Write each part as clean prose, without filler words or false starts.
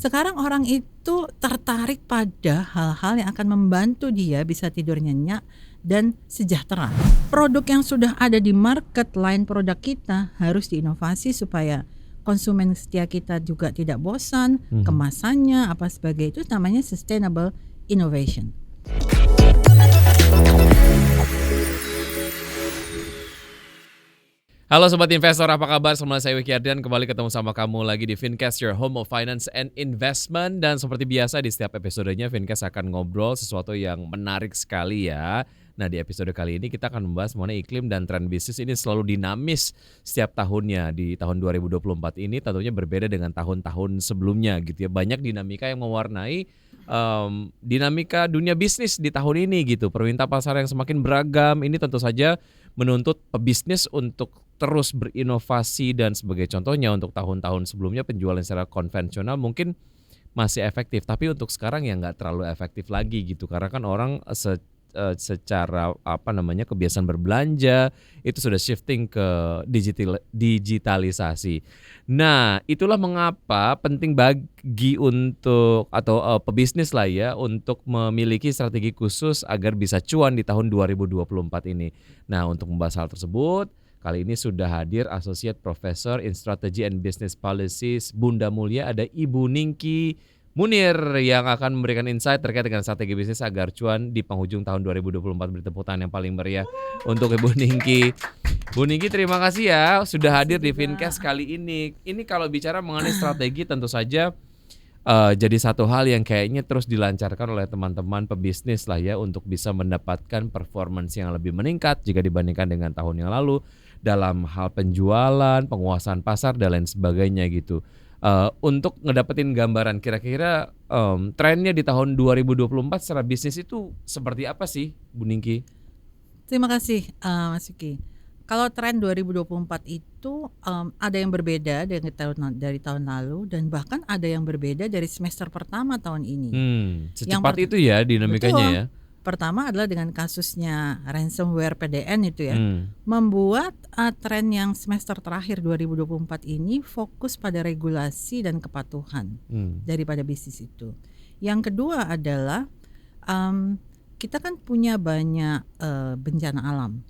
Sekarang orang itu tertarik pada hal-hal yang akan membantu dia bisa tidur nyenyak dan sejahtera. Produk yang sudah ada di market, lain produk kita harus diinovasi supaya konsumen setia kita juga tidak bosan, kemasannya apa sebagai itu namanya sustainable innovation. Halo Sobat Investor, apa kabar? Sama saya Wiki Ardian, kembali ketemu sama kamu lagi di Fincast, your home of finance and investment. Dan seperti biasa di setiap episodenya Fincast akan ngobrol sesuatu yang menarik sekali ya. Nah di episode kali ini kita akan membahas mengenai iklim dan tren bisnis ini selalu dinamis setiap tahunnya. Di tahun 2024 ini tentunya berbeda dengan tahun-tahun sebelumnya gitu ya. Banyak dinamika yang mewarnai dinamika dunia bisnis di tahun ini gitu. Permintaan pasar yang semakin beragam ini tentu saja menuntut pebisnis untuk terus berinovasi, dan sebagai contohnya untuk tahun-tahun sebelumnya penjualan secara konvensional mungkin masih efektif, tapi untuk sekarang ya nggak terlalu efektif lagi gitu, karena kan orang secara kebiasaan berbelanja itu sudah shifting ke digitalisasi. Nah itulah mengapa penting bagi untuk pebisnis lah ya untuk memiliki strategi khusus agar bisa cuan di tahun 2024 ini. Nah untuk membahas hal tersebut kali ini sudah hadir Associate Professor in Strategy and Business Policies Bunda Mulia, ada Ibu Ningki Munir yang akan memberikan insight terkait dengan strategi bisnis agar cuan di penghujung tahun 2024. Beri tepuk tangan yang paling meriah untuk Ibu Ningki. Bu Ningki, terima kasih ya sudah hadir di Fincast kali ini. Ini kalau bicara mengenai strategi tentu saja jadi satu hal yang kayaknya terus dilancarkan oleh teman-teman pebisnis lah ya untuk bisa mendapatkan performance yang lebih meningkat jika dibandingkan dengan tahun yang lalu dalam hal penjualan, penguasaan pasar dan lain sebagainya gitu. Untuk ngedapetin gambaran kira-kira trennya di tahun 2024 secara bisnis itu seperti apa sih Bu Ningki? Terima kasih Mas Yuki. Kalau tren 2024 itu ada yang berbeda dari tahun lalu dan bahkan ada yang berbeda dari semester pertama tahun ini. Secepat itu ya dinamikanya ya. Pertama adalah dengan kasusnya ransomware PDN itu ya, membuat tren yang semester terakhir 2024 ini fokus pada regulasi dan kepatuhan daripada bisnis itu. Yang kedua adalah kita kan punya banyak bencana alam.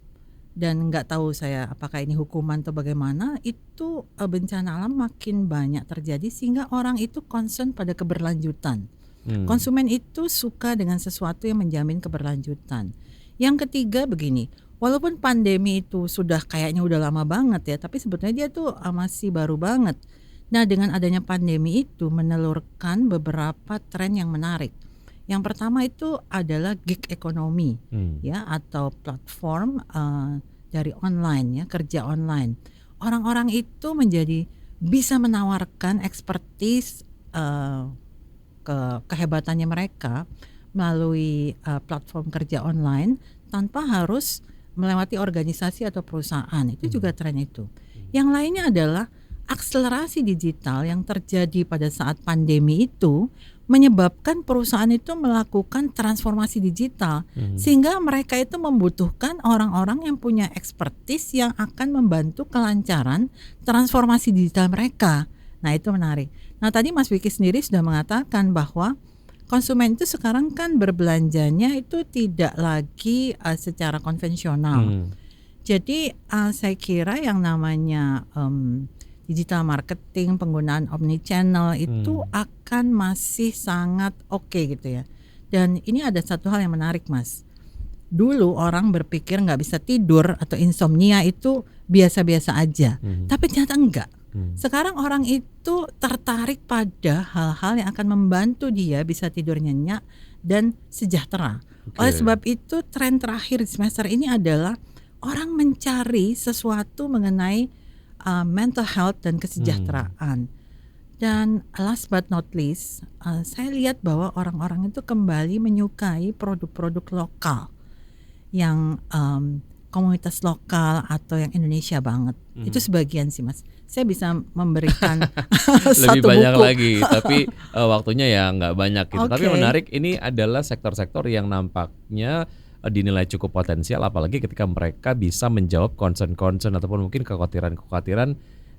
Dan nggak tahu saya apakah ini hukuman atau bagaimana, itu bencana alam makin banyak terjadi sehingga orang itu concern pada keberlanjutan. Konsumen itu suka dengan sesuatu yang menjamin keberlanjutan. Yang ketiga begini, walaupun pandemi itu sudah kayaknya udah lama banget ya, tapi sebetulnya dia tuh masih baru banget. Nah dengan adanya pandemi itu menelurkan beberapa tren yang menarik. Yang pertama itu adalah gig economy ya, atau platform dari online ya, kerja online. Orang-orang itu menjadi bisa menawarkan expertise kehebatannya mereka melalui platform kerja online tanpa harus melewati organisasi atau perusahaan. Itu juga tren itu. Yang lainnya adalah akselerasi digital yang terjadi pada saat pandemi itu menyebabkan perusahaan itu melakukan transformasi digital sehingga mereka itu membutuhkan orang-orang yang punya expertise yang akan membantu kelancaran transformasi digital mereka. Nah itu menarik. Nah tadi Mas Wiki sendiri sudah mengatakan bahwa konsumen itu sekarang kan berbelanjanya itu tidak lagi secara konvensional. Jadi saya kira yang namanya digital marketing, penggunaan omnichannel itu akan masih sangat oke gitu ya. Dan ini ada satu hal yang menarik Mas. Dulu orang berpikir nggak bisa tidur atau insomnia itu biasa-biasa aja, tapi ternyata enggak. Sekarang orang itu tertarik pada hal-hal yang akan membantu dia bisa tidur nyenyak dan sejahtera. Oleh sebab itu tren terakhir di semester ini adalah orang mencari sesuatu mengenai mental health dan kesejahteraan. Dan last but not least, saya lihat bahwa orang-orang itu kembali menyukai produk-produk lokal yang komunitas lokal atau yang Indonesia banget. Itu sebagian sih Mas. Saya bisa memberikan lebih satu banyak buku lagi, tapi waktunya ya nggak banyak gitu. Tapi menarik, ini adalah sektor-sektor yang nampaknya dinilai cukup potensial, apalagi ketika mereka bisa menjawab concern-concern ataupun mungkin kekhawatiran-kekhawatiran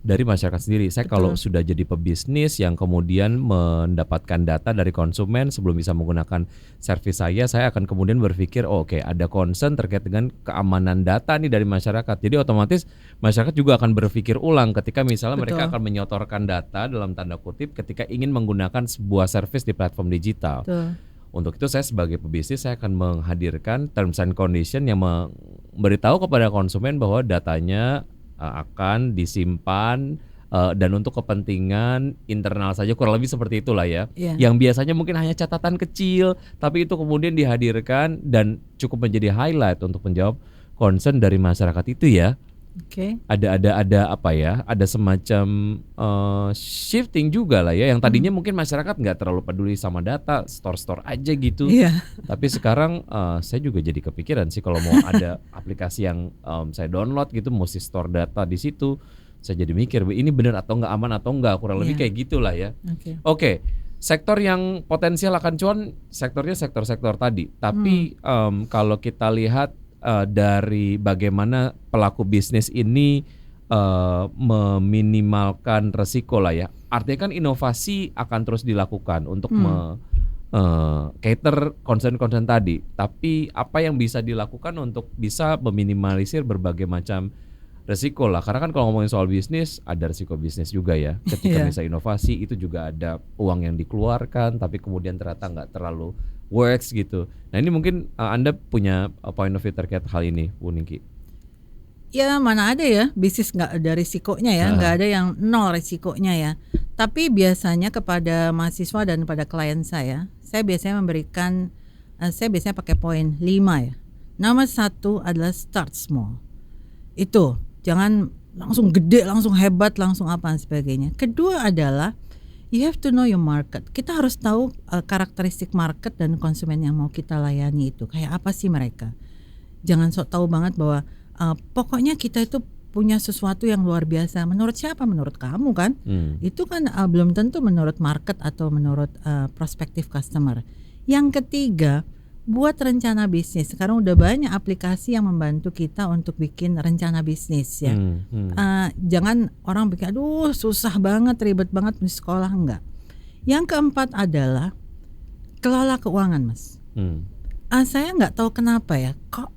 dari masyarakat sendiri. Saya kalau Betul. sudah jadi pebisnis yang kemudian mendapatkan data dari konsumen sebelum bisa menggunakan servis saya akan kemudian berpikir, oh, oke, ada concern terkait dengan keamanan data nih dari masyarakat. Jadi otomatis masyarakat juga akan berpikir ulang ketika misalnya mereka Betul. akan menyotorkan data dalam tanda kutip ketika ingin menggunakan sebuah servis di platform digital. Betul. Untuk itu saya sebagai pebisnis saya akan menghadirkan terms and condition yang memberitahu kepada konsumen bahwa datanya akan disimpan dan untuk kepentingan internal saja, kurang lebih seperti itulah ya. Iya. Yang biasanya mungkin hanya catatan kecil, tapi itu kemudian dihadirkan dan cukup menjadi highlight untuk menjawab concern dari masyarakat itu ya. Oke. Ada apa ya? Ada semacam shifting juga lah ya. Yang tadinya mungkin masyarakat nggak terlalu peduli sama data, store aja gitu. Iya. Tapi sekarang saya juga jadi kepikiran sih kalau mau ada aplikasi yang saya download gitu, mesti store data di situ. Saya jadi mikir, ini benar atau nggak, aman atau nggak, kurang lebih Iya. kayak gitulah ya. Oke. Oke, sektor yang potensial akan cuan, sektornya sektor-sektor tadi. Tapi kalau kita lihat dari bagaimana pelaku bisnis ini meminimalkan resiko lah ya. Artinya kan inovasi akan terus dilakukan untuk cater concern-concern tadi. Tapi apa yang bisa dilakukan untuk bisa meminimalisir berbagai macam resiko lah. Karena kan kalau ngomongin soal bisnis, ada resiko bisnis juga ya. Ketika Iya. misalnya inovasi itu juga ada uang yang dikeluarkan, tapi kemudian ternyata nggak terlalu works gitu. Nah ini mungkin Anda punya point of view terkait hal ini, Bu Ningki. Ya mana ada ya bisnis nggak ada risikonya ya, nggak ada yang nol risikonya ya. Tapi biasanya kepada mahasiswa dan pada klien saya biasanya memberikan, saya biasanya pakai poin 5 ya. Nomor 1 adalah start small. Itu jangan langsung gede, langsung hebat, langsung apa dan sebagainya. Kedua adalah you have to know your market. Kita harus tahu karakteristik market dan konsumen yang mau kita layani itu kayak apa sih mereka. Jangan sok tahu banget bahwa pokoknya kita itu punya sesuatu yang luar biasa. Menurut siapa? Menurut kamu kan? Itu kan belum tentu menurut market atau menurut prospective customer. Yang ketiga, buat rencana bisnis. Sekarang udah banyak aplikasi yang membantu kita untuk bikin rencana bisnis ya. Jangan orang bikin aduh susah banget, ribet banget di sekolah, enggak. Yang keempat adalah kelola keuangan, Mas. Saya nggak tahu kenapa ya, kok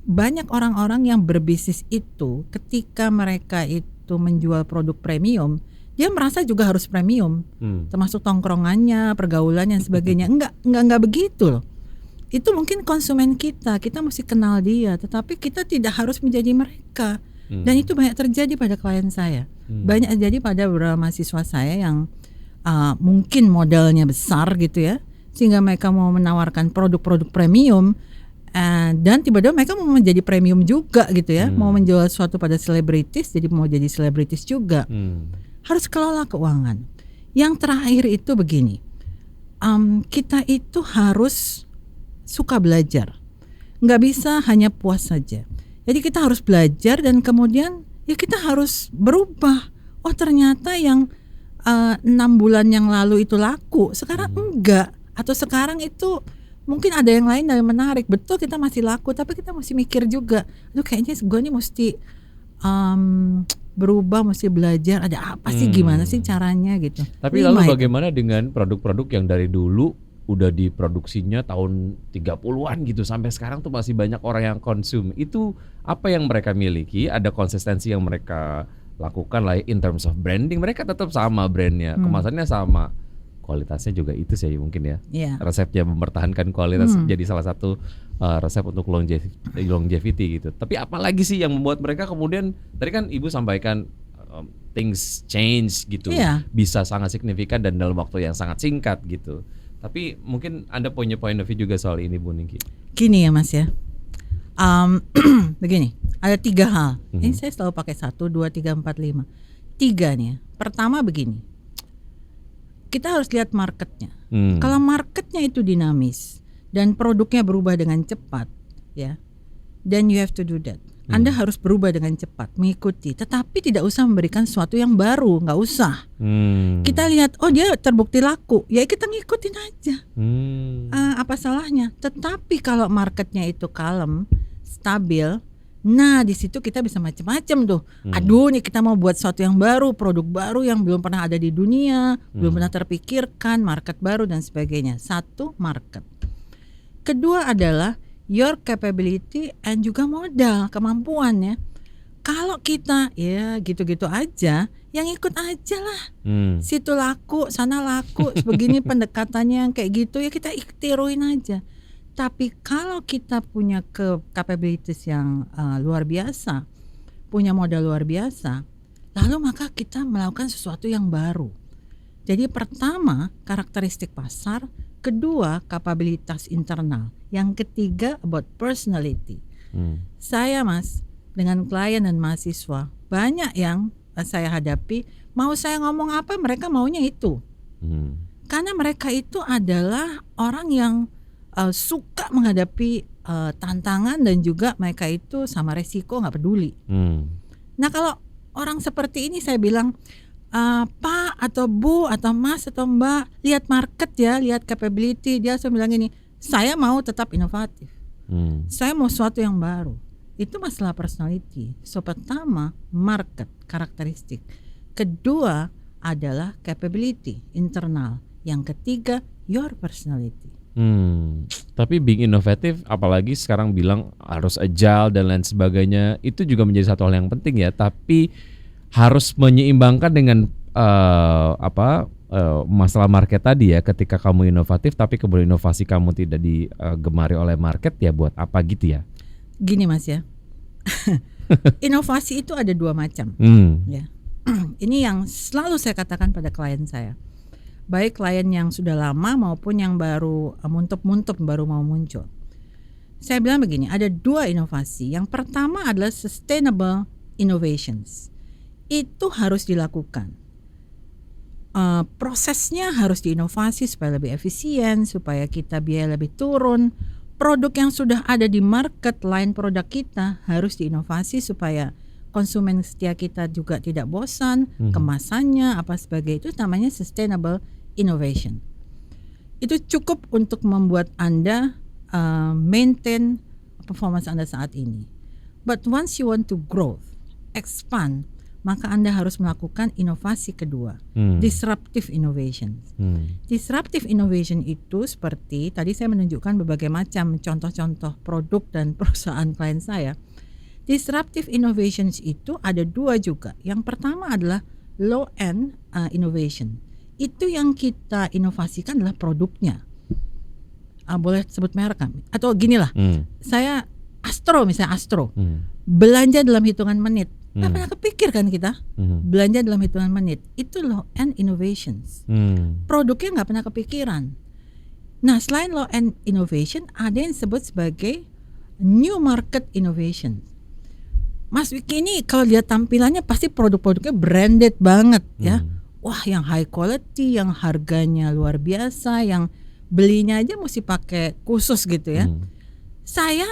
banyak orang-orang yang berbisnis itu ketika mereka itu menjual produk premium, dia merasa juga harus premium, termasuk tongkrongannya, pergaulannya dan sebagainya. Enggak begitu loh. Itu mungkin konsumen kita mesti kenal dia, tetapi kita tidak harus menjadi mereka. Dan itu banyak terjadi pada klien saya, banyak terjadi pada beberapa mahasiswa saya yang mungkin modalnya besar gitu ya, sehingga mereka mau menawarkan produk-produk premium dan tiba-tiba mereka mau menjadi premium juga gitu ya, mau menjual sesuatu pada selebritis, jadi mau jadi selebritis juga. Harus kelola keuangan. Yang terakhir itu begini, kita itu harus suka belajar, nggak bisa hanya puas saja. Jadi kita harus belajar dan kemudian ya kita harus berubah. Oh ternyata yang 6 bulan yang lalu itu laku, sekarang enggak. Atau sekarang itu mungkin ada yang lain yang menarik. Betul kita masih laku, tapi kita mesti mikir juga, aduh kayaknya gue nih mesti berubah, mesti belajar. Ada apa sih, gimana sih caranya gitu. Tapi lalu bagaimana dengan produk-produk yang dari dulu udah diproduksinya tahun 30-an gitu sampai sekarang tuh masih banyak orang yang konsum. Itu apa yang mereka miliki? Ada konsistensi yang mereka lakukan lah in terms of branding. Mereka tetap sama brandnya, kemasannya sama, kualitasnya juga itu sih mungkin ya. Resepnya mempertahankan kualitas jadi salah satu resep untuk longevity gitu. Tapi apalagi sih yang membuat mereka kemudian, tadi kan Ibu sampaikan things change gitu, bisa sangat signifikan dan dalam waktu yang sangat singkat gitu. Tapi mungkin Anda punya point of view juga soal ini, Bu Ningki. Gini ya Mas ya, begini, ada 3 hal. Ini saya selalu pakai 1, 2, 3, 4, 5. 3 nih ya. Pertama begini, kita harus lihat marketnya. Kalau marketnya itu dinamis dan produknya berubah dengan cepat, ya, then you have to do that. Anda harus berubah dengan cepat, mengikuti. Tetapi tidak usah memberikan sesuatu yang baru, nggak usah. Kita lihat, oh dia terbukti laku, ya kita ngikutin aja. Apa salahnya? Tetapi kalau marketnya itu kalem, stabil, Nah, di situ kita bisa macam-macam tuh. Aduh, nih kita mau buat sesuatu yang baru, produk baru yang belum pernah ada di dunia, belum pernah terpikirkan, market baru dan sebagainya. Satu, market. Kedua adalah your capability and juga modal, kemampuan ya. Kalau kita ya gitu-gitu aja, yang ikut aja lah. Situ laku, sana laku, begini pendekatannya yang kayak gitu ya kita tiruin aja. Tapi kalau kita punya capabilities yang luar biasa, punya modal luar biasa, lalu maka kita melakukan sesuatu yang baru. Jadi pertama karakteristik pasar, kedua kapabilitas internal, yang ketiga about personality. Saya Mas, dengan klien dan mahasiswa banyak yang saya hadapi, mau saya ngomong apa mereka maunya itu. Karena mereka itu adalah orang yang suka menghadapi tantangan dan juga mereka itu sama resiko nggak peduli. Nah kalau orang seperti ini saya bilang, Pak atau Bu atau Mas atau Mbak, lihat market ya, lihat capability. Dia langsung bilang gini, saya mau tetap inovatif, saya mau sesuatu yang baru. Itu masalah personality. So pertama market, karakteristik. Kedua adalah capability internal. Yang ketiga your personality. Tapi being inovatif, apalagi sekarang bilang harus agile dan lain sebagainya, itu juga menjadi satu hal yang penting ya. Tapi harus menyeimbangkan dengan masalah market tadi ya. Ketika kamu inovatif tapi kemudian inovasi kamu tidak digemari oleh market, ya buat apa gitu ya? Gini Mas ya, inovasi itu ada dua macam. Ya. Ini yang selalu saya katakan pada klien saya, baik klien yang sudah lama maupun yang baru muntup baru mau muncul. Saya bilang begini, ada dua inovasi. Yang pertama adalah sustainable innovations. Itu harus dilakukan. Prosesnya harus diinovasi supaya lebih efisien, supaya kita biaya lebih turun. Produk yang sudah ada di market, line produk kita harus diinovasi supaya konsumen setia kita juga tidak bosan, kemasannya apa sebagainya. Itu namanya sustainable innovation. Itu cukup untuk membuat Anda maintain performance Anda saat ini. But once you want to grow, expand, maka Anda harus melakukan inovasi kedua, disruptive innovation. Disruptive innovation itu seperti tadi saya menunjukkan berbagai macam contoh-contoh produk dan perusahaan klien saya. Disruptive innovations itu ada dua juga. Yang pertama adalah low end innovation. Itu yang kita inovasikan adalah produknya. Boleh sebut merek kan? Atau ginilah, saya misalnya Astro, belanja dalam hitungan menit. Nggak pernah kepikir kan kita belanja dalam hitungan menit. Itu low end innovations. Produknya nggak pernah kepikiran. Nah selain low end innovation, ada yang disebut sebagai new market innovation. Mas Wiki ini kalau lihat tampilannya pasti produk-produknya branded banget ya. Wah yang high quality, yang harganya luar biasa, yang belinya aja mesti pakai khusus gitu ya. Saya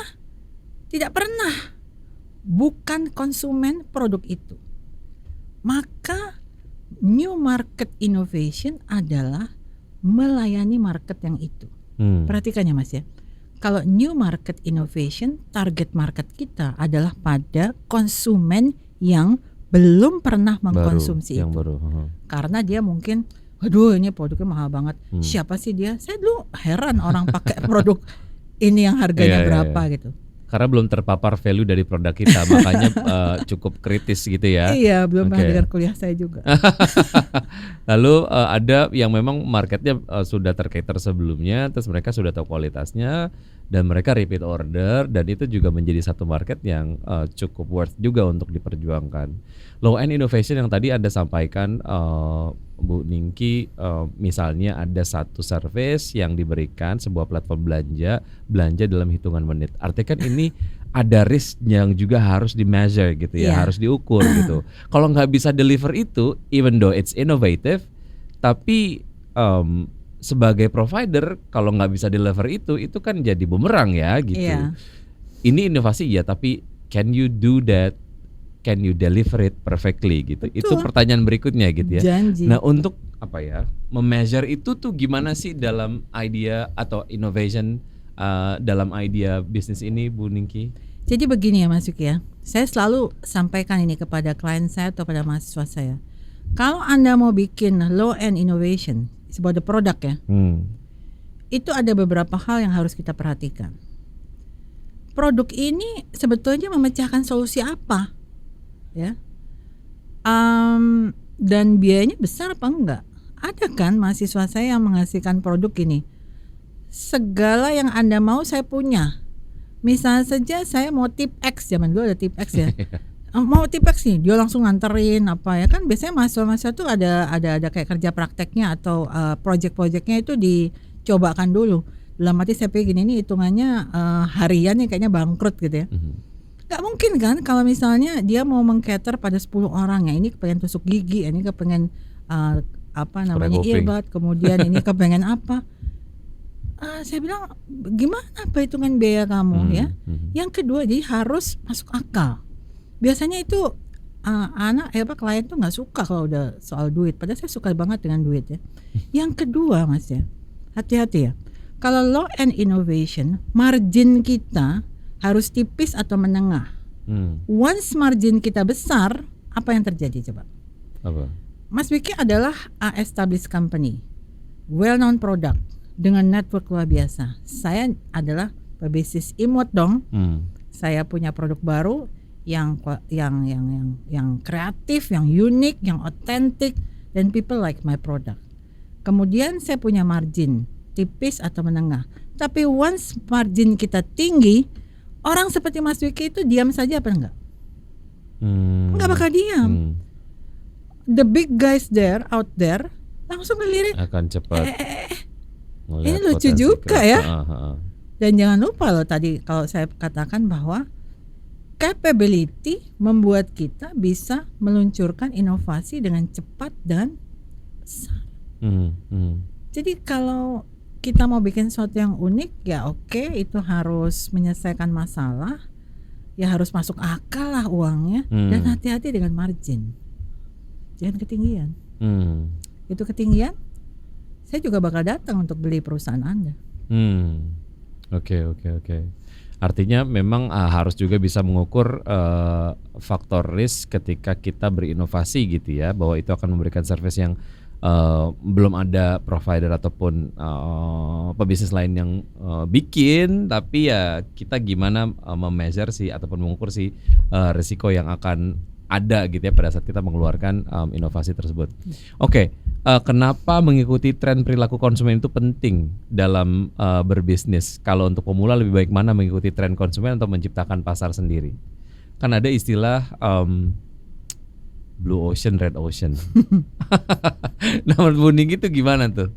tidak pernah bukan konsumen produk itu. Maka new market innovation adalah melayani market yang itu. Perhatikan ya Mas ya. Kalau new market innovation, target market kita adalah pada konsumen yang belum pernah mengkonsumsi yang itu. baru. Karena dia mungkin, aduh ini produknya mahal banget. Siapa sih dia? Saya dulu heran orang pakai produk ini yang harganya berapa gitu. Karena belum terpapar value dari produk kita, makanya cukup kritis gitu ya. Iya, belum pernah dengar kuliah saya juga. Lalu ada yang memang marketnya sudah tercater sebelumnya, terus mereka sudah tahu kualitasnya dan mereka repeat order, dan itu juga menjadi satu market yang cukup worth juga untuk diperjuangkan. Low end innovation yang tadi Anda sampaikan, Bu Ningki, misalnya ada satu service yang diberikan sebuah platform belanja dalam hitungan menit. Artinya kan ini ada risk yang juga harus di measure gitu ya, harus diukur gitu. Kalau nggak bisa deliver itu, even though it's innovative, tapi sebagai provider kalau nggak bisa deliver itu kan jadi bumerang ya gitu. Ini inovasi ya, tapi can you do that? Can you deliver it perfectly gitu? Betul. Itu pertanyaan berikutnya gitu ya. Janji. Nah untuk apa ya, memeasure itu tuh gimana sih dalam idea atau innovation dalam idea bisnis ini Bu Ningki? Jadi begini ya Mas Yuki ya, saya selalu sampaikan ini kepada klien saya atau pada mahasiswa saya. Kalau Anda mau bikin low end innovation, sebuah produk ya, itu ada beberapa hal yang harus kita perhatikan. Produk ini sebetulnya memecahkan solusi apa, ya? Dan biayanya besar apa enggak? Ada kan mahasiswa saya yang menghasilkan produk ini, segala yang Anda mau saya punya. Misalnya saja saya mau tip X, zaman dulu ada tip X ya. Mau tip X nih, dia langsung nganterin apa ya, kan biasanya mahasiswa-mahasiswa tuh ada kayak kerja prakteknya atau project-projectnya itu dicobakan dulu. Dalam arti saya pikir gini, ini hitungannya harian nih kayaknya bangkrut gitu ya. Gak mungkin kan kalau misalnya dia mau meng-cater pada 10 orang ya, ini kepengen tusuk gigi, ini kepengen earbud, kemudian ini kepengen apa. Saya bilang gimana perhitungan biaya kamu ya. Yang kedua, jadi harus masuk akal. Biasanya itu klien tuh nggak suka kalau udah soal duit. Padahal saya suka banget dengan duit ya. Yang kedua Mas ya, hati-hati ya. Kalau low end innovation, margin kita harus tipis atau menengah. Once margin kita besar, apa yang terjadi coba? Apa? Mas Wiki adalah established company, well known product, dengan network luar biasa. Saya adalah pebisnis imut dong. Saya punya produk baru yang kreatif, yang unik, yang otentik, dan people like my product. Kemudian saya punya margin tipis atau menengah. Tapi once margin kita tinggi, orang seperti Mas Wiki itu diam saja apa enggak? Enggak bakal diam. The big guys out there langsung ngelirik. Akan cepat. Ini lucu juga ya. Dan jangan lupa loh tadi kalau saya katakan bahwa capability membuat kita bisa meluncurkan inovasi dengan cepat dan besar. Jadi kalau kita mau bikin sesuatu yang unik ya oke, itu harus menyelesaikan masalah, ya harus masuk akal lah uangnya, dan hati-hati dengan margin, jangan ketinggian. Itu ketinggian, saya juga bakal datang untuk beli perusahaan Anda. Oke. Artinya memang harus juga bisa mengukur faktor risk ketika kita berinovasi gitu ya, bahwa itu akan memberikan service yang belum ada provider ataupun pebisnis lain yang bikin, tapi ya kita gimana memeasure ataupun mengukur risiko yang akan ada gitu ya pada saat kita mengeluarkan inovasi tersebut. Oke. Kenapa mengikuti tren perilaku konsumen itu penting dalam berbisnis? Kalau untuk pemula lebih baik mana mengikuti tren konsumen atau menciptakan pasar sendiri? Kan ada istilah blue ocean, red ocean. Nah, menurut Bu Ninggi itu gimana tuh?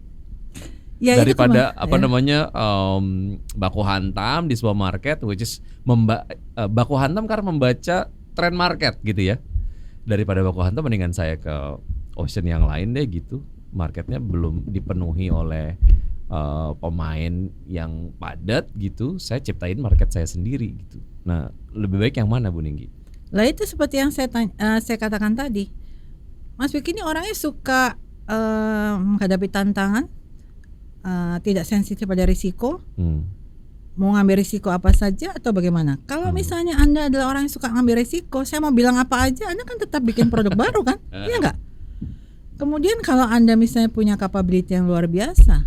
Ya, daripada baku hantam di sebuah market, which is baku hantam karena membaca tren market gitu ya. Daripada baku hantam mendingan saya ke ocean yang lain deh gitu, marketnya belum dipenuhi oleh pemain yang padat gitu, saya ciptain market saya sendiri gitu. Nah, lebih baik yang mana Bu Ninggi? Lah itu seperti yang saya katakan tadi, Mas Wiki ini orangnya suka menghadapi tantangan, tidak sensitif pada risiko, mau ngambil risiko apa saja atau bagaimana? Kalau misalnya Anda adalah orang yang suka ngambil risiko, saya mau bilang apa aja, Anda kan tetap bikin produk baru kan, iya nggak? Kemudian kalau Anda misalnya punya capability yang luar biasa,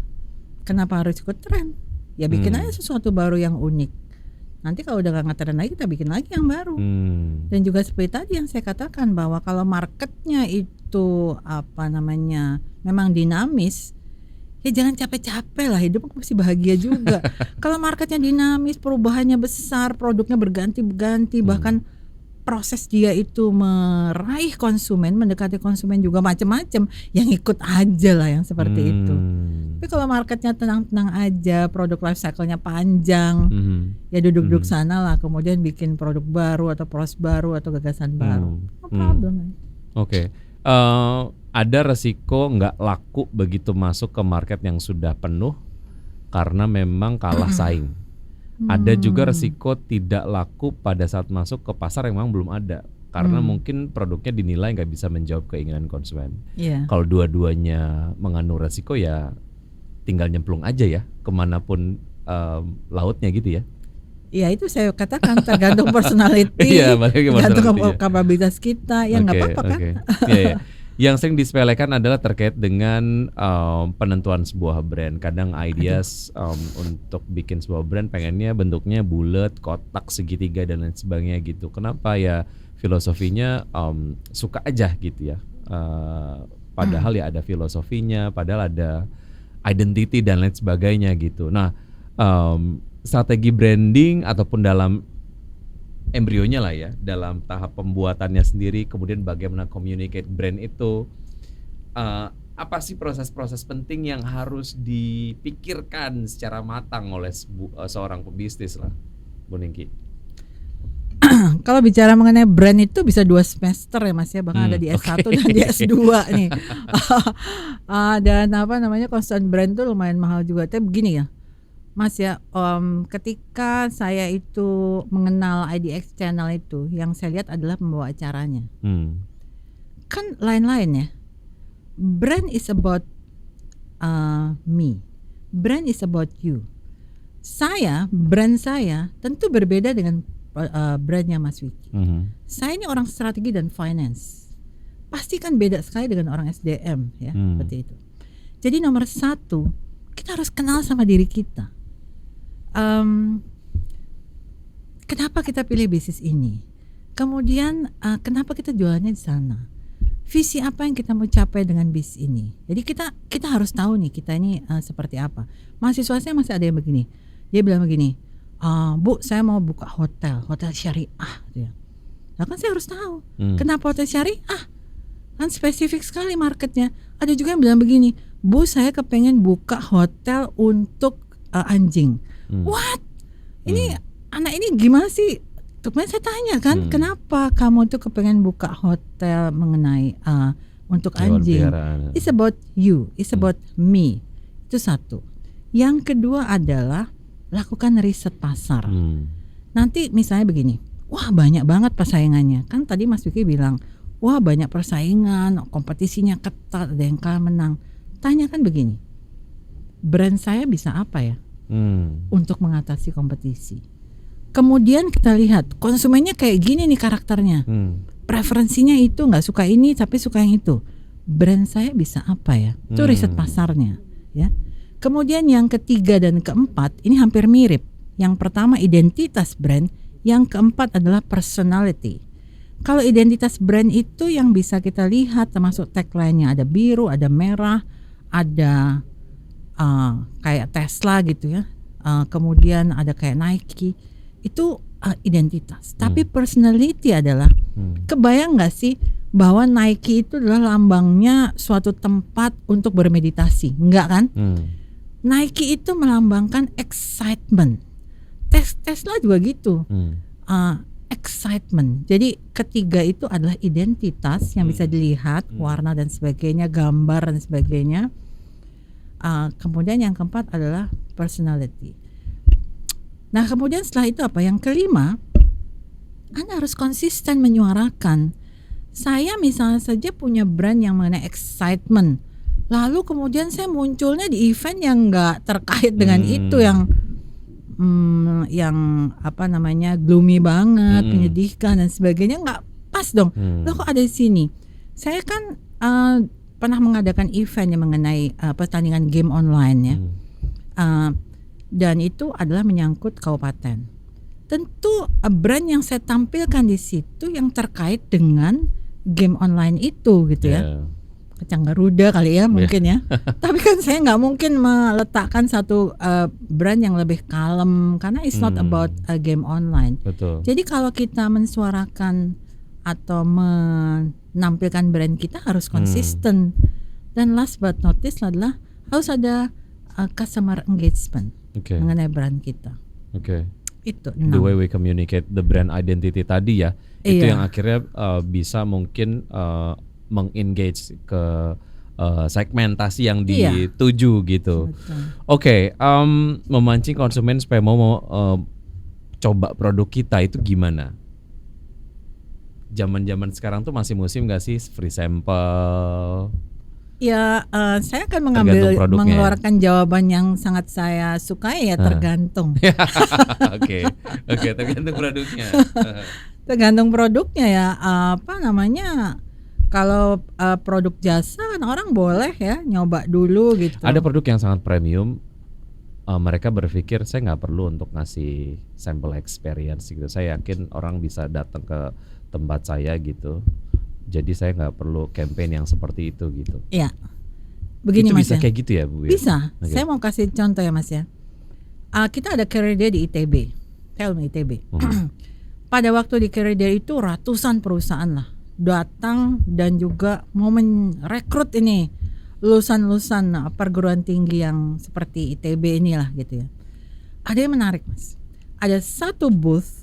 kenapa harus ikut tren? Ya bikin aja sesuatu baru yang unik. Nanti kalau udah gak ngetren lagi, kita bikin lagi yang baru. Dan juga seperti tadi yang saya katakan bahwa kalau marketnya itu memang dinamis, ya jangan capek-capek lah, hidup mesti bahagia juga. Kalau marketnya dinamis, perubahannya besar, produknya berganti-ganti, bahkan proses dia itu meraih konsumen, mendekati konsumen juga macam-macam, yang ikut aja lah yang seperti itu. Tapi kalau marketnya tenang-tenang aja, produk life cycle-nya panjang, ya duduk-duduk sana lah, kemudian bikin produk baru atau proses baru atau gagasan baru, no problem. Oke. Ada resiko nggak laku begitu masuk ke market yang sudah penuh karena memang kalah saing. Ada juga resiko tidak laku pada saat masuk ke pasar yang memang belum ada karena mungkin produknya dinilai nggak bisa menjawab keinginan konsumen. Kalau dua-duanya mengandung resiko ya tinggal nyemplung aja ya kemanapun lautnya gitu ya. Ya itu saya katakan tergantung personality, Iya, balik ke tergantung personality, ya. kapabilitas kita. Ya nggak Oke, apa-apa kan? oke. Iya, iya. Yang sering disepelekan adalah terkait dengan penentuan sebuah brand. Kadang ideas untuk bikin sebuah brand pengennya bentuknya bulat, kotak, segitiga dan lain sebagainya gitu. Kenapa ya filosofinya suka aja gitu ya. Padahal ya ada filosofinya, padahal ada identity dan lain sebagainya gitu. Nah, strategi branding ataupun dalam embrionya lah ya, dalam tahap pembuatannya sendiri, kemudian bagaimana communicate brand itu, apa sih proses-proses penting yang harus dipikirkan secara matang oleh seorang pebisnis lah, Bu Ningki? Kalau bicara mengenai brand itu bisa 2 semester ya Mas ya, bahkan ada di S1 dan di S2 nih. Dan apa namanya, constant brand itu lumayan mahal juga. Tapi begini ya Mas ya, ketika saya itu mengenal IDX Channel itu, yang saya lihat adalah pembawa acaranya. Kan lain-lain ya. Brand is about me. Brand is about you. Brand saya tentu berbeda dengan brandnya Mas Wiki. Saya ini orang strategi dan finance. Pasti kan beda sekali dengan orang SDM ya, seperti itu. Jadi nomor 1, kita harus kenal sama diri kita. Kenapa kita pilih bisnis ini? Kemudian kenapa kita jualannya di sana? Visi apa yang kita mau capai dengan bisnis ini? Jadi kita harus tahu nih kita ini seperti apa. Mahasiswa saya masih ada yang begini. Dia bilang begini, Bu, saya mau buka hotel syariah gitu ya. Nah kan saya harus tahu kenapa hotel syariah? Kan spesifik sekali marketnya. Ada juga yang bilang begini, Bu, saya kepengen buka hotel untuk anjing. What? Ini anak ini gimana sih? Kemudian saya tanya kan, kenapa kamu tuh kepengen buka hotel mengenai untuk anjing? It's about you, it's about me. Itu satu. Yang kedua adalah lakukan riset pasar. Nanti misalnya begini, wah banyak banget persaingannya. Kan tadi Mas Wiki bilang, wah banyak persaingan, kompetisinya ketat, ada yang kalah menang. Tanyakan begini, brand saya bisa apa ya? Untuk mengatasi kompetisi. Kemudian kita lihat konsumennya kayak gini nih karakternya, preferensinya itu nggak suka ini tapi suka yang itu. Brand saya bisa apa ya? Itu riset pasarnya, ya. Kemudian yang ketiga dan keempat ini hampir mirip. Yang pertama identitas brand, yang keempat adalah personality. Kalau identitas brand itu yang bisa kita lihat termasuk tagline-nya, ada biru, ada merah, ada kayak Tesla gitu ya, kemudian ada kayak Nike, itu identitas. Tapi personality adalah, kebayang nggak sih bahwa Nike itu adalah lambangnya suatu tempat untuk bermeditasi, enggak kan? Nike itu melambangkan excitement. Tesla juga gitu, excitement. Jadi ketiga itu adalah identitas yang bisa dilihat, warna dan sebagainya, gambar dan sebagainya. Kemudian yang keempat adalah personality. Nah kemudian setelah itu apa? Yang kelima, Anda harus konsisten menyuarakan. Saya misalnya saja punya brand yang mengenai excitement, lalu kemudian saya munculnya di event yang nggak terkait dengan itu, yang apa namanya gloomy banget, menyedihkan dan sebagainya, nggak pas dong. Loh kok ada di sini? Saya kan pernah mengadakan event yang mengenai pertandingan game online ya, dan itu adalah menyangkut kabupaten. Tentu brand yang saya tampilkan di situ yang terkait dengan game online itu gitu ya. Kacang Garuda kali ya mungkin ya. Tapi kan saya nggak mungkin meletakkan satu brand yang lebih kalem karena it's not about a game online. Betul. Jadi kalau kita mensuarakan atau menampilkan brand kita harus konsisten. Dan last but not least adalah harus ada customer engagement mengenai brand kita. Itu 6. The way we communicate the brand identity tadi ya, itu yang akhirnya bisa mungkin mengengage ke segmentasi yang dituju gitu. Memancing konsumen supaya mau coba produk kita itu gimana? Zaman-zaman sekarang tuh masih musim gak sih free sample? Ya, saya akan Tergantung produknya ya? mengeluarkan jawaban yang sangat saya sukai ya, tergantung. Oke, oke, tergantung produknya. Tergantung produknya ya, apa namanya, kalau, produk jasa kan orang boleh ya nyoba dulu gitu. Ada produk yang sangat premium, mereka berpikir saya nggak perlu untuk ngasih sampel experience gitu. Saya yakin orang bisa datang ke tempat saya gitu. Jadi saya nggak perlu campaign yang seperti itu gitu. Iya. Begini Itu Mas bisa ya. kayak gitu ya Bu? Bisa. Oke. Saya mau kasih contoh ya Mas ya. Kita ada career day di ITB. Helm ITB. Pada waktu di career day itu ratusan perusahaan lah datang dan juga mau merekrut ini lulusan-lulusan perguruan tinggi yang seperti ITB inilah gitu ya. Ada yang menarik Mas. Ada satu booth,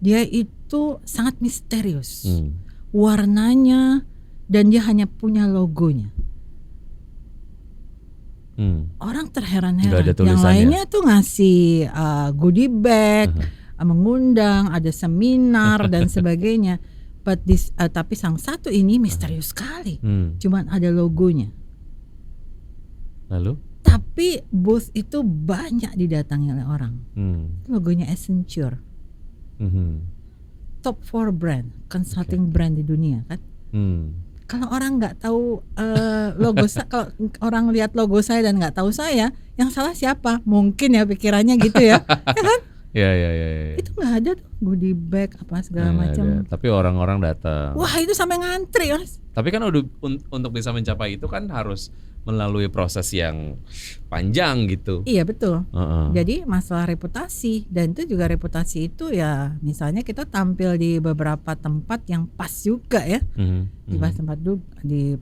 dia itu sangat misterius. Warnanya dan dia hanya punya logonya. Orang terheran-heran. Nggak ada Yang tulisannya. lainnya tuh ngasih goodie bag, mengundang, ada seminar dan sebagainya. But tapi sang satu ini misterius sekali. Cuman ada logonya. Lalu? Tapi booth itu banyak didatangi oleh orang. Logonya Accenture. Top 4 brand, consulting brand di dunia kan. Kalau orang nggak tahu logo kalau orang lihat logo saya dan nggak tahu saya, yang salah siapa? Mungkin ya pikirannya gitu ya. Ya kan? Ya. Itu nggak ada tuh goodie bag apa segala Nggak macam. ada. Tapi orang-orang datang. Wah, itu sampai ngantri, Mas. Tapi kan untuk bisa mencapai itu kan harus melalui proses yang panjang gitu. Iya betul. Jadi masalah reputasi, dan itu juga reputasi itu ya misalnya kita tampil di beberapa tempat yang pas juga ya. Di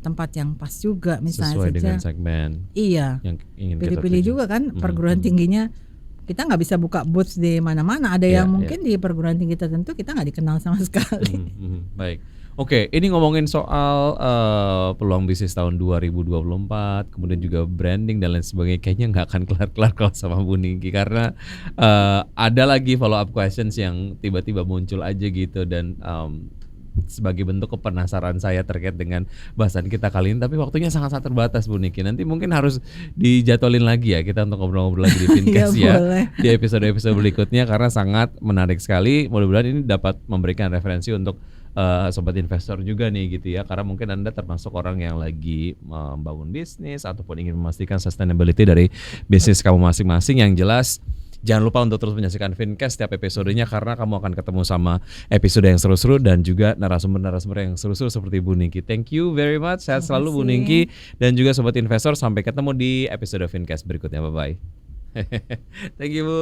tempat yang pas juga misalnya sesuai saja. dengan segmen. Iya. Yang ingin kita Pilih-pilih tuju. juga kan perguruan tingginya. Kita nggak bisa buka booth di mana-mana. Ada yang mungkin di perguruan tinggi tertentu kita nggak dikenal sama sekali. Baik. Oke, ini ngomongin soal peluang bisnis tahun 2024, kemudian juga branding dan lain sebagainya. Kayaknya nggak akan kelar-kelar kalau sama Bu Ningki karena ada lagi follow up questions yang tiba-tiba muncul aja gitu dan sebagai bentuk kepenasaran saya terkait dengan bahasan kita kali ini, tapi waktunya sangat-sangat terbatas Bu Niki. Nanti mungkin harus dijadwalin lagi ya kita untuk ngobrol-ngobrol lagi di Fincast ya di episode-episode berikutnya karena sangat menarik sekali. Mudah-mudahan ini dapat memberikan referensi untuk sobat investor juga nih gitu ya, karena mungkin Anda termasuk orang yang lagi membangun bisnis ataupun ingin memastikan sustainability dari bisnis kamu masing-masing. Yang jelas jangan lupa untuk terus menyaksikan Fincast setiap episodenya karena kamu akan ketemu sama episode yang seru-seru dan juga narasumber-narasumber yang seru-seru seperti Bu Ningki. Thank you very much. Sehat selalu Bu Ningki dan juga sobat investor. Sampai ketemu di episode Fincast berikutnya. Bye bye. Thank you Bu.